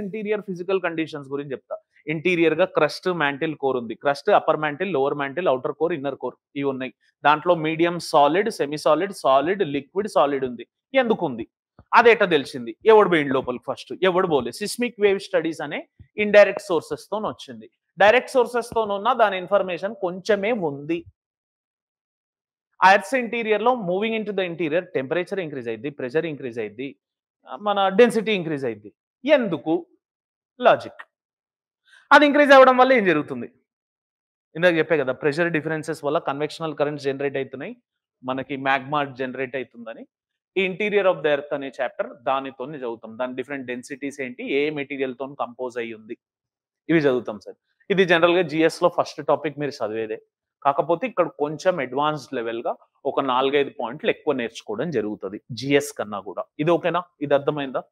Interior physical conditions గురించి చెప్తా. Interior గా క్రస్ట్, మ్యాంటిల్, కోర్ ఉంది. Crust, upper mantle, lower mantle, outer core, inner core ఇవి ఉన్నాయి. దాంట్లో medium solid, semi solid, solid, liquid, solid ఉంది. ఎందుకు ఉంది? అదేట తెలిసింది. ఎవడు పోయిండు లోపలికి? ఫస్ట్ ఎవడు పోలే. సిస్మిక్ వేవ్ స్టడీస్ అనే ఇండైరెక్ట్ సోర్సెస్ తో వచ్చింది. డైరెక్ట్ సోర్సెస్ తో ఉన్న దాని ఇన్ఫర్మేషన్ కొంచెమే ఉంది. ఎర్త్ ఇంటీరియర్ లో moving in to the interior temperature increase అయింది, ప్రెషర్ ఇంక్రీజ్ అయింది, మన డెన్సిటీ ఇంక్రీజ్ అయింది. ఎందుకు? లాజిక్. అది ఇంక్రీజ్ అవ్వడం వల్ల ఏం జరుగుతుంది? ఇందాక చెప్పే కదా, ప్రెషర్ డిఫరెన్సెస్ వల్ల కన్వెక్షనల్ కరెంట్స్ జనరేట్ అవుతున్నాయి, మనకి మ్యాగ్మా జనరేట్ అవుతుందని. ఈ ఇంటీరియర్ ఆఫ్ ద ఎర్త్ అనే చాప్టర్ దానితో చదువుతాం. దాని డిఫరెంట్ డెన్సిటీస్ ఏంటి, ఏ మెటీరియల్ తో కంపోజ్ అయ్యి ఉంది, ఇవి చదువుతాం సార్. ఇది జనరల్ గా జిఎస్ లో ఫస్ట్ టాపిక్ మీరు చదివేదే. కాకపోతే ఇక్కడ కొంచెం అడ్వాన్స్డ్ లెవెల్ గా ఒక 4-5 పాయింట్లు ఎక్కువ నేర్చుకోవడం జరుగుతుంది జిఎస్ కన్నా కూడా. ఇది ఓకేనా? ఇది అర్థమైందా?